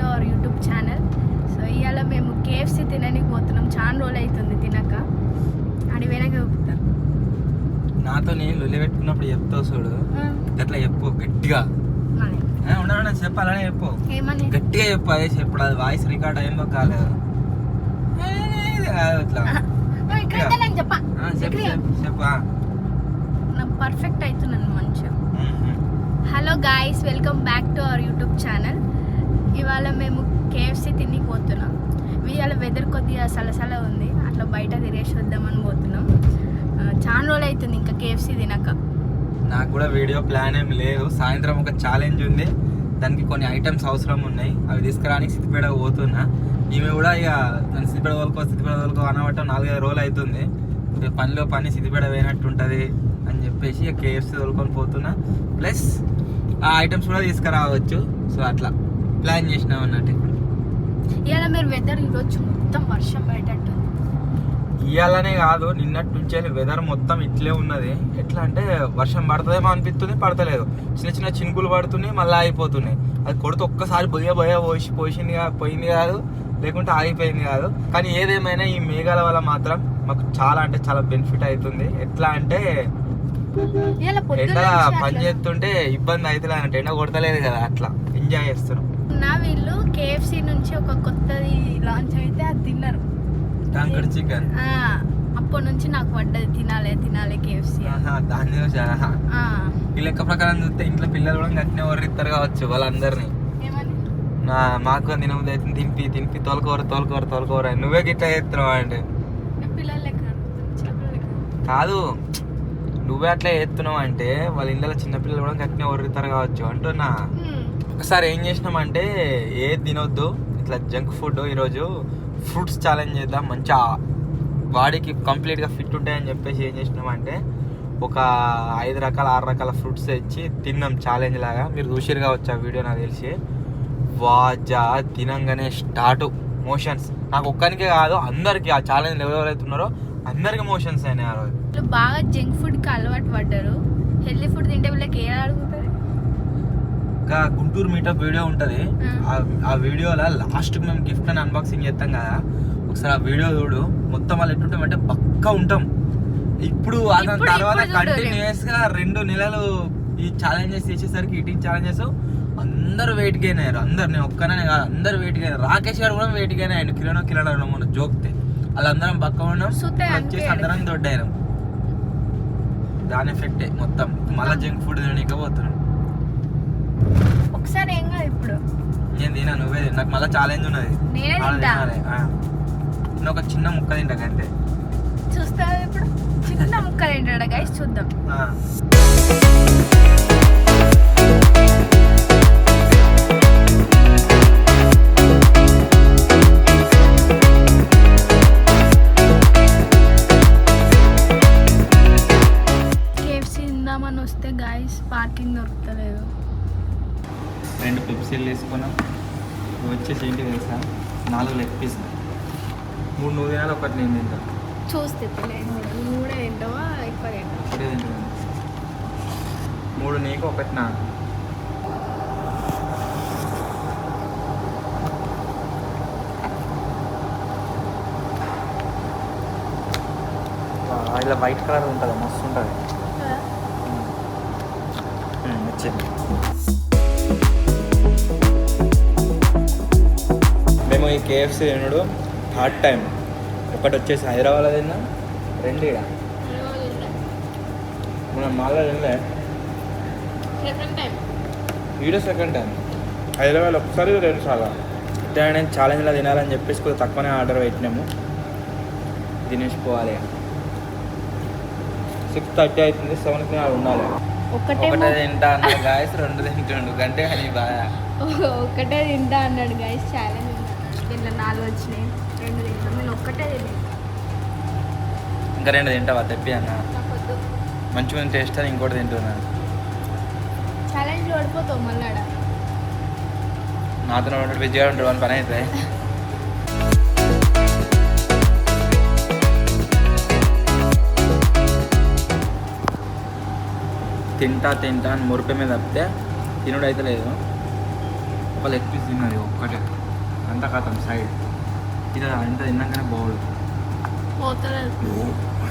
To our YouTube channel. So ఇవాళ మేము KFC తినడానికి పోతున్నాం. చాలా రోజులు అవుతుంది తినక. అది వెనక చూపుతా. నాతో నేను లొల్లి పెట్టుకున్నప్పుడు చెప్తావు చూడు, అట్లా చెప్పు గట్టిగా. ఉండవు చెప్పాలనే చెప్పు, గట్టిగా చెప్పు. అదే చెప్పు, అది వాయిస్ రికార్డ్ అయిందో కాలేదు. చెప్పా పర్ఫెక్ట్ అవుతున్నాను మంచిగా. Hello guys, welcome back to our YouTube channel. ఇవాళ మేము KFC తినికి పోతున్నాం. ఇవాళ వెదర్ కొద్దిగా సలసల ఉంది, అట్లా బయట తిరిగేసి వద్దామని పోతున్నాం. చాలా రోజులు అవుతుంది ఇంకా KFC తినక. నాకు కూడా వీడియో ప్లాన్ ఏం లేదు. సాయంత్రం ఒక ఛాలెంజ్ ఉంది, దానికి కొన్ని ఐటమ్స్ అవసరం ఉన్నాయి. అవి తీసుకురానికి సిద్దిపేట పోతున్నా. ఈమె కూడా ఇక నన్ను సిద్దిపేట తోలుకో అనబట్టం 4-5 రోజులు అవుతుంది. పనిలో పని సిద్దిపేట పోయినట్టు ఉంటుంది అని చెప్పేసి ఇక KFC తోలుకొని పోతున్నా. ప్లస్ ఆ ఐటమ్స్ కూడా తీసుకురావచ్చు. సో అట్లా ప్లాన్ చేసినాం అన్నట్టు. ఇప్పుడు ఇవాళ మీరు వెదర్ ఈరోజు మొత్తం వర్షం పడేటట్టు. ఇవాళనే కాదు, నిన్నటి నుంచే వెదర్ మొత్తం ఇట్లే ఉన్నది. ఎట్లా అంటే వర్షం పడుతుందేమో అనిపిస్తుంది, పడతలేదు. చిన్న చిన్న చినుకులు పడుతున్నాయి, మళ్ళీ ఆగిపోతున్నాయి. అది కొడుతూ ఒక్కసారి పోయింది కాదు, లేకుంటే ఆగిపోయింది కాదు. కానీ ఏదేమైనా ఈ మేఘాల వల్ల మాత్రం మాకు చాలా అంటే చాలా బెనిఫిట్ అవుతుంది. ఎట్లా అంటే ఎండ పని చేస్తుంటే ఇబ్బంది అవుతుంది అన్నట్టు, ఎండ కొడతలేదు కదా, అట్లా ఎంజాయ్ చేస్తున్నాం. వీళ్ళు KFC నుంచి ఒక కొత్తది లాంచ్ అయితే అది తిన్నారు, టాంకర్ చికెన్. అప్పటి నుంచి నాకు పడ్డది తినాలి KFC. దాన్ని ఈ లెక్క ప్రకారం చూస్తే ఇంట్లో పిల్లలు కూడా గట్టినే వర్రిస్తారు కావచ్చు వాళ్ళందరినీ. మాకు తినబుద్ధి అవుతుంది, తినిపి తోలుకోరు అని. నువ్వే గిట్లా చేస్తున్నావు అంటే కాదు, నువ్వే అట్లా చేస్తున్నావు అంటే వాళ్ళ ఇంట్లో చిన్నపిల్లలు కూడా గట్టినే వర్రిస్తారు కావచ్చు అంటున్నా. ఒకసారి ఏం చేసినామంటే ఏది తినొద్దు, ఇట్లా జంక్ ఫుడ్. ఈరోజు ఫ్రూట్స్ ఛాలెంజ్ చేద్దాం, మంచిగా బాడీకి కంప్లీట్గా ఫిట్ ఉంటాయని చెప్పేసి ఏం చేసినామంటే ఒక 5 రకాల 6 రకాల ఫ్రూట్స్ తెచ్చి తిన్నాం ఛాలెంజ్ లాగా. మీరు చూసిరు కావచ్చు ఆ వీడియో నాకు తెలిసి. వాజా తినంగానే స్టార్ట్ మోషన్స్. నాకు ఒక్కనికే కాదు, అందరికి ఆ ఛాలెంజ్ ఎవరైతే ఉన్నారో అందరికి మోషన్స్ అయినాయి ఆ రోజు. బాగా జంక్ ఫుడ్కి అలవాటు పడ్డారు. హెల్తీ ఫుడ్ తింటే వీళ్ళకి ఏం అడుగుతుంది. ఇంకా గుంటూరు మీటప్ వీడియో ఉంటుంది, ఆ వీడియోలో లాస్ట్కి మేము గిఫ్ట్ అని అన్బాక్సింగ్ చేస్తాం కదా, ఒకసారి ఆ వీడియో చూడు. మొత్తం వాళ్ళు ఎట్టుంటామంటే పక్కా ఉంటాం. ఇప్పుడు దాని తర్వాత కంటిన్యూస్గా 2 నెలలు ఈ ఛాలెంజెస్ చేసేసరికి, ఈటింగ్ ఛాలెంజెస్ అందరూ వెయిట్ గెయిన్ అయ్యారు. అందరు, నేను ఒక్కనే కాదు, అందరు వెయిట్ గెయిన్. రాకేష్ గారు కూడా వెయిట్ గెయిన్ అయ్యాడు, కిలో మొన్న జోక్తే. వాళ్ళందరం పక్క ఉన్నాం, వచ్చేసి అందరం దొడ్డారు. దాని ఎఫెక్టే మొత్తం. మళ్ళీ జంక్ ఫుడ్ తినకపోతున్నాం. ఒకసారి ఏం కాదు, ఇప్పుడు నేను తినా, నువ్వే తిన. నాకు మళ్ళీ ఛాలెంజ్ ఉన్నది, నేను ఒక చిన్న ముక్క తింటా అంతే. చూస్తా ఇప్పుడు చిన్న ముక్క తింటాడా గైస్, చూద్దాం. KFC తిందామని వస్తే గైస్ పార్కింగ్ దొరుకుతలేదు. 2 పెప్సీలు తీసుకున్నాం. వచ్చేసి ఏంటి తెలుసా, 4 లెగ్ పీస్. 3 నువ్వు తినాలి, 1 నేను తింటా. చూస్తే నువ్వు కూడా తింటావా? ఎక్కువ తింటావా? 3 నీకు, 1 నాకు. ఇలా వైట్ కలర్ ఉంటుంది, మస్తు ఉంటుంది. వచ్చింది. మేము ఈ KFC తినడు 3rd టైం. ఒకటి వచ్చేసి హైదరాబాద్లో తిన్నా, 2 ఇక మనం మాల్లో తినలే. Video 2nd time. హైదరాబాద్ ఒకసారి 2 సార్లు. అంటే నేను ఛాలెంజ్లో తినాలని చెప్పేసి కొద్దిగా తక్కువనే ఆర్డర్ పెట్టినాము, తినేసిపోవాలి. 6:30 అవుతుంది, 7కి ఉండాలి. ఒకటే తింటా అన్నాడు గాయస్, 2 తింటుండు గంటే అని బాగా. ఒకటే తింటా అన్నాడు గాయస్, ఛాలెంజ్. దీంట్లో 4 వచ్చినాయి, 2 తింటాను. నేను ఒక్కటే తిన్నాను. ఇంకా 2 తింటావా? తెప్పి అన్న మంచిగా టేస్ట్ అని ఇంకోటి తింటున్నాను. ఛాలెంజ్ ఓడిపోతావు మళ్ళీ. నాతో విజయగా ఉంటాడు అని పని అయితే. తింటా అని మురిపే మీద తప్పితే తినుడు అయితే లేదు. చేప లెగ్ పీస్ తిన్నది ఒక్కటే అంతా కథం సైడ్ ఇది అంత తిన్నాకనే బౌల్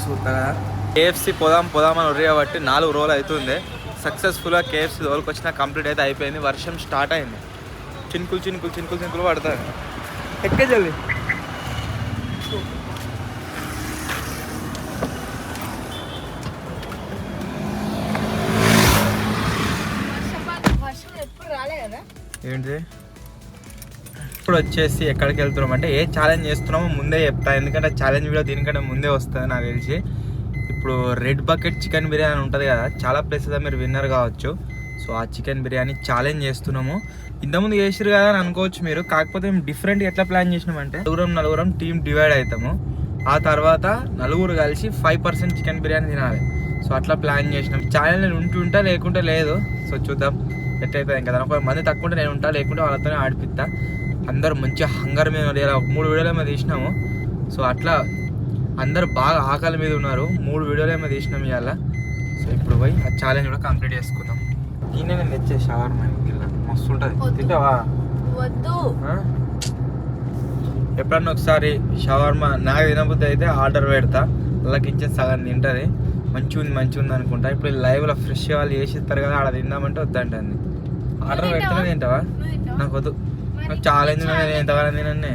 సూపర్. కేఎఫ్సి పోదాం అని ఒరే కాబట్టి 4 రోజులు అవుతుంది. సక్సెస్ఫుల్గా కేఎఫ్సి రోజుకి వచ్చిన కంప్లీట్ అయితే అయిపోయింది. వర్షం స్టార్ట్ అయింది. చినుకులు పడతాయి. ఎక్కే జల్ది. ఏంటి ఇప్పుడు వచ్చేసి ఎక్కడికి వెళ్తున్నాం అంటే ఏ ఛాలెంజ్ చేస్తున్నామో ముందే చెప్తా. ఎందుకంటే ఛాలెంజ్ వీడియో దీనికంటే ముందే వస్తుంది నాకు తెలిసి. ఇప్పుడు రెడ్ బకెట్ చికెన్ బిర్యానీ ఉంటుంది కదా, చాలా ప్లేసెస్ మీరు విన్నర్ కావచ్చు. సో ఆ చికెన్ బిర్యానీ ఛాలెంజ్ చేస్తున్నాము. ఇంతకుముందు చేసిరు కదా అని అనుకోవచ్చు మీరు. కాకపోతే మేము డిఫరెంట్గా ఎట్లా ప్లాన్ చేసినామంటే నలుగురం టీం డివైడ్ అవుతాము. ఆ తర్వాత నలుగురు కలిసి 5% చికెన్ బిర్యానీ తినాలి. సో అట్లా ప్లాన్ చేసినాం. ఛాలెంజ్ ఉంటుంటా లేకుంటే లేదు. సో చూద్దాం ఎట్లయితే కదా. ఒక మంది తక్కువ ఉంటే నేను ఉంటా, లేకుంటే వాళ్ళతోనే ఆడిపిస్తా. అందరూ మంచిగా హంగర్ మీద 3 వీడియోలు ఏమో తీసినాము. సో అట్లా అందరు బాగా ఆకలి మీద ఉన్నారు. 3 వీడియోలు ఏమో తీసినాం ఇవాళ. సో ఇప్పుడు పోయి ఆ ఛాలెంజ్ కూడా కంప్లీట్ చేసుకుందాం. నేను తెచ్చే షవర్మా మస్తు ఉంటుంది. తింటావా? వద్దు. ఎప్పుడన్నా ఒకసారి షవర్మా నాకు తినబుద్ధి అయితే ఆర్డర్ పెడతా. వాళ్ళకి ఇచ్చే సగం తింటుంది. మంచిగా ఉంది అనుకుంటా. ఇప్పుడు లైవ్లో ఫ్రెష్ వాళ్ళు చేసిస్తారు కదా, ఆడ తిందామంటే వద్దంటుంది. ఆర్డర్ పెడితేనే తింటావా? నాకు వద్దు. నాకు ఛాలెంజ్ ఎంతగానో తిననే.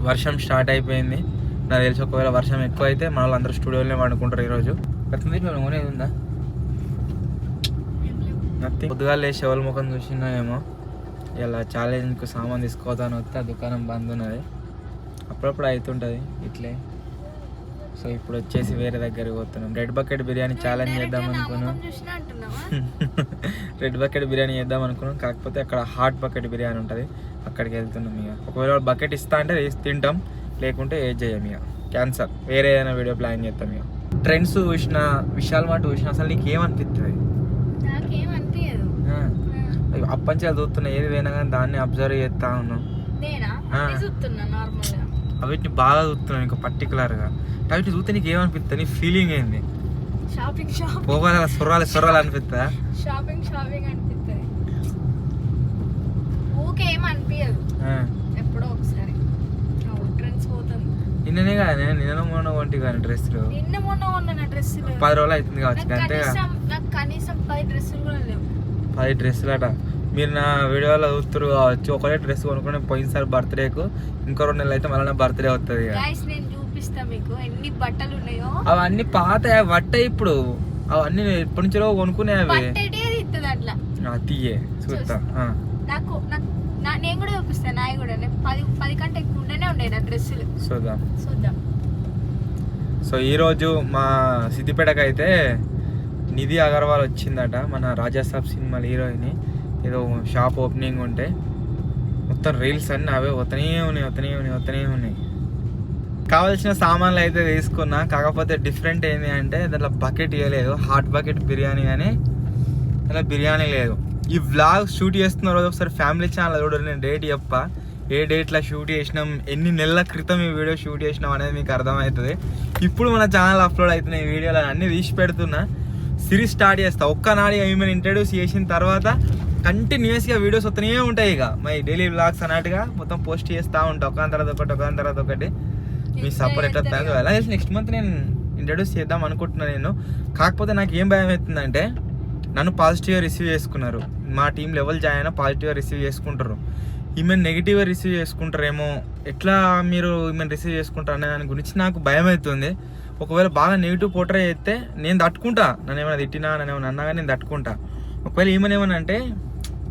వర్షం స్టార్ట్ అయిపోయింది. నాకు తెలిసి ఒకవేళ వర్షం ఎక్కువ అయితే మన వాళ్ళందరూ స్టూడియోలోనే వండుకుంటారు ఈరోజు. కొనేది ఉందా? నథింగ్. పొద్దుగా లేచి ఎవరి ముఖం చూసినాయేమో. ఇలా ఛాలెంజ్కి సామాన్ తీసుకోవద్దని వస్తే ఆ దుకాణం బంద్ ఉన్నది. అప్పుడప్పుడు అవుతుంటుంది ఇట్లే. సో ఇప్పుడు వచ్చేసి వేరే దగ్గరికి పోతున్నాం. రెడ్ బకెట్ బిర్యానీ ఛాలెంజ్ చేద్దాం అనుకున్నాం. రెడ్ బకెట్ బిర్యానీ చేద్దాం అనుకున్నాం. కాకపోతే అక్కడ హాట్ బకెట్ బిర్యానీ ఉంటుంది, అక్కడికి వెళ్తున్నాం. ఇక ఒకవేళ బకెట్ ఇస్తా అంటే తింటాం, లేకుంటే ఏది చేయం. ఇక క్యాన్సర్. వేరే ఏదైనా వీడియో ప్లాన్ చేస్తాం. ఇక ట్రెండ్స్ చూసిన, విశాల్ మార్ట్ చూసిన, అసలు నీకు ఏమనిపిస్తుంది? అప్పంచాలు చూస్తున్నా, ఏది పోయినా కానీ దాన్ని అబ్జర్వ్ చేస్తా ఉన్నాం. అవిటిని బాగా చూస్తున్నాను ఇంకా పర్టికులర్గా. అవిటి చూస్తే నీకు ఏమనిపిస్తుంది? నీ ఫీలింగ్ ఏంది? పోవాలి సొర్రాలు అనిపిస్తుందా? షాపింగ్ అనిపిస్తుంది. ఊకే ఏమనిపించదు. ఎప్పుడో ఒకసారి ట్రెండ్స్ పోతాను. నిన్ననే కానీ నిన్న మొన్న కొంటి కానీ డ్రెస్సులు. నిన్న మొన్న కొన్న డ్రెస్సులు 10 రోజులు అవుతుంది కావచ్చు. అంతే. నాకు కనీసం 10 డ్రెస్సులు కూడా లేవు. 10 డ్రెస్సులు అట. మీరు నా వీడియోలో చూస్తారు కావచ్చు. ఒకటే డ్రెస్ కొనుక్కుని పోయినసారి బర్త్డేకు, ఇంకో 2 నెలలు అయితే మళ్ళీ నా బర్త్డే వస్తుంది. నేను చూపిస్తా మీకు ఎన్ని బట్టలు ఉన్నాయో. అవన్నీ పాత బట్ట. ఇప్పుడు అవన్నీ ఎప్పటి నుంచో కొనుక్కునే అవి తీయే చూస్తా. నాకు నేను కూడా చూపిస్తాను. నాయి కూడా 10 కంటే ఎక్కువ ఉండనే ఉన్నాయి నా డ్రెస్సులు. చూద్దాం. సో ఈరోజు మా సిద్దిపేటకు అయితే నిధి అగర్వాల్ వచ్చిందట, మన రాజాసాబ్ సినిమాలో హీరోయిన్. ఏదో షాప్ ఓపెనింగ్ ఉంటే మొత్తం రీల్స్ అన్నీ అవే వస్తూనే ఉన్నాయి. కావాల్సిన సామాన్లు అయితే తీసుకున్నా. కాకపోతే డిఫరెంట్ ఏంటి అంటే దాంట్లో బకెట్ ఇవ్వలేదు. హాట్ బకెట్ బిర్యానీ కానీ దాంట్లో బిర్యానీ లేదు. ఈ వ్లాగ్ షూట్ చేస్తున్న రోజు ఒకసారి ఫ్యామిలీ ఛానల్ చూడండి. నేను డేట్ చెప్పా, ఏ డేట్లో షూట్ చేసినాం, ఎన్ని నెలల క్రితం ఈ వీడియో షూట్ చేసినాం అనేది మీకు అర్థమవుతుంది. ఇప్పుడు మన ఛానల్ అప్లోడ్ అవుతున్నాయి ఈ వీడియోలు అన్నీ తీసి పెడుతున్నా. సిరీస్ స్టార్ట్ చేస్తా. ఒక్కనాడు ఈమెను ఇంట్రడ్యూస్ చేసిన తర్వాత కంటిన్యూస్గా వీడియోస్ వస్తూనే ఉంటాయి. ఇక మై డైలీ వ్లాగ్స్ అన్నట్టుగా మొత్తం పోస్ట్ చేస్తూ ఉంటా, ఒకదాని తర్వాత ఒకటి. మీ సపోర్ట్ ఎట్లా ఎలా చేసి నెక్స్ట్ మంత్ నేను ఇంట్రడ్యూస్ చేద్దాం అనుకుంటున్నాను నేను. కాకపోతే నాకు ఏం భయం అవుతుందంటే, నన్ను పాజిటివ్గా రిసీవ్ చేసుకున్నారు. మా టీం లెవెల్ జాయిన్ అయినా పాజిటివ్గా రిసీవ్ చేసుకుంటారు. ఈమెను నెగిటివ్గా రిసీవ్ చేసుకుంటారేమో, ఎట్లా మీరు ఈమెను రిసీవ్ చేసుకుంటారు అనే దాని గురించి నాకు భయం అవుతుంది. ఒకవేళ బాగా నెగిటివ్ పోర్ట్రే చేస్తే నేను తట్టుకుంటా. నన్ను ఏమైనా తిట్టినా, నన్ను ఏమైనా అన్నా కానీ నేను తట్టుకుంటా. ఒకవేళ ఏమన్నా అంటే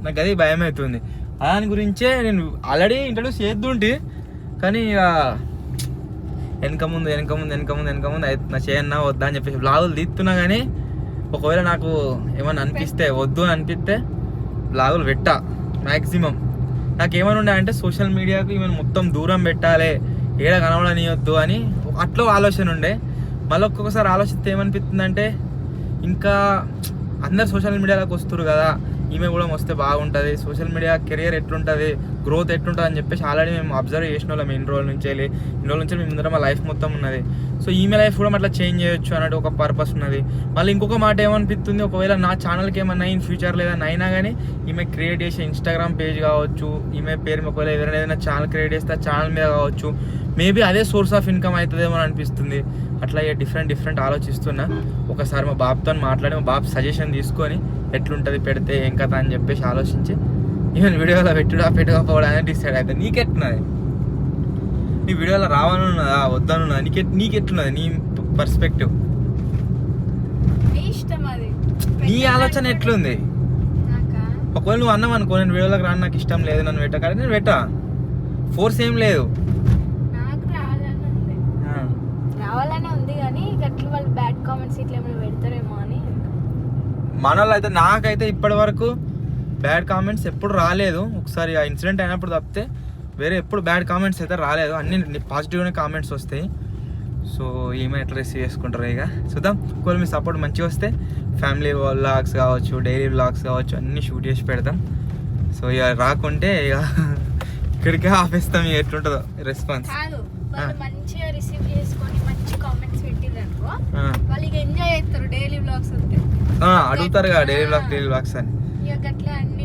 నాకు అది భయం అవుతుంది. దాని గురించే నేను ఆల్రెడీ ఇంట్రడ్యూస్ చేద్దుంటే, కానీ ఇక వెనక ముందు అవుతున్నా, చేయన్నా వద్దా అని చెప్పేసి బ్లాగులు తీస్తున్నా. కానీ ఒకవేళ నాకు ఏమన్నా అనిపిస్తే, వద్దు అని అనిపిస్తే బ్లాగులు పెట్టా మ్యాక్సిమం. నాకు ఏమైనా ఉండే అంటే సోషల్ మీడియాకు ఈమెను మొత్తం దూరం పెట్టాలి, ఏడ కనబడనియొద్దు అని అట్లా ఆలోచన ఉండే. మళ్ళీ ఒక్కొక్కసారి ఆలోచిస్తే ఏమనిపిస్తుంది అంటే, ఇంకా అందరు సోషల్ మీడియాలోకి వస్తారు కదా, ఈమె కూడా వస్తే బాగుంటుంది, సోషల్ మీడియా కెరియర్ ఎట్లుంటుంది, గ్రోత్ ఎట్లుంటుంది అని చెప్పేసి ఆల్రెడీ మేము అబ్జర్వ్ చేసిన వాళ్ళం ఇన్ని రోజుల నుంచి మేము ముందర మా లైఫ్ మొత్తం ఉన్నది. సో ఈమె లైఫ్ కూడా అట్లా చేంజ్ చేయొచ్చు అన్నట్టు ఒక పర్పస్ ఉన్నది. మళ్ళీ ఇంకొక మాట ఏమనిపిస్తుంది, ఒకవేళ నా ఛానల్కి ఏమన్నా ఇన్ ఫ్యూచర్ లేదని అయినా కానీ ఈమె క్రియేట్ చేసే ఇన్స్టాగ్రామ్ పేజ్ కావచ్చు, ఈమె పేరు ఒకవేళ ఎవరైనా ఏదైనా ఛానల్ క్రియేట్ చేస్తే ఆ ఛానల్ మీద కావచ్చు, మేబీ అదే సోర్స్ ఆఫ్ ఇన్కమ్ అవుతుందేమో అని అనిపిస్తుంది. అట్లా డిఫరెంట్ ఆలోచిస్తున్నా. ఒకసారి మా బాబుతో మాట్లాడి మా బాబు సజెషన్ తీసుకొని ఎట్లుంటుంది పెడితే ఏం కథ అని చెప్పేసి ఆలోచించి ఈవెన్ వీడియోలో పెట్టుకోకపోవడం అనేది డిసైడ్ అవుతుంది. నీకెట్లున్నది, నీ వీడియోలో రావాలన్నదా వద్దనున్నదా, నీకెట్లున్నది నీ పర్స్పెక్టివ్, నీ ఇష్టం అది, నీ ఆలోచన ఎట్లుంది? నాకా ఒకవేళ నువ్వు అన్నావు అనుకో నేను వీడియోలోకి రాను, నాకు ఇష్టం లేదు, నన్ను పెట్టా, నేను పెట్టా, ఫోర్స్ ఏం లేదు. నాకు రావాలనే ఉంది కానీ అట్లా వాళ్ళు బ్యాడ్ కామెంట్స్ ఇట్లా ఏమైనా పెడతారేమో అని. మన వాళ్ళు అయితే నాకైతే ఇప్పటి వరకు బ్యాడ్ కామెంట్స్ ఎప్పుడు రాలేదు. ఒకసారి ఆ ఇన్సిడెంట్ అయినప్పుడు తప్పితే వేరే ఎప్పుడు బ్యాడ్ కామెంట్స్ అయితే రాలేదు, అన్ని పాజిటివ్గానే కామెంట్స్ వస్తాయి. సో ఈమె ఎట్లా రిసీవ్ చేసుకుంటారు ఇక చూద్దాం. ఒకవేళ మీ సపోర్ట్ మంచిగా వస్తే ఫ్యామిలీ వ్లాగ్స్ కావచ్చు, డైలీ వ్లాగ్స్ కావచ్చు అన్నీ షూట్ చేసి పెడతాం. సో ఇక రాకుంటే ఇక ఇక్కడికే ఆపేస్తాం. ఇక ఎట్లుంటుందో రెస్పాన్స్. కాదు, వాళ్ళు మంచిగా రిసీవ్ చేసుకొని మంచి కామెంట్స్ పెట్టిరనుకో వాళ్ళు ఇక ఎంజాయ్ చేస్తారు డైలీ వ్లాగ్స్ వస్తే. అడుగుతారు కదా డైలీ వ్లాగ్స్ అని. ఇక అట్లా అన్ని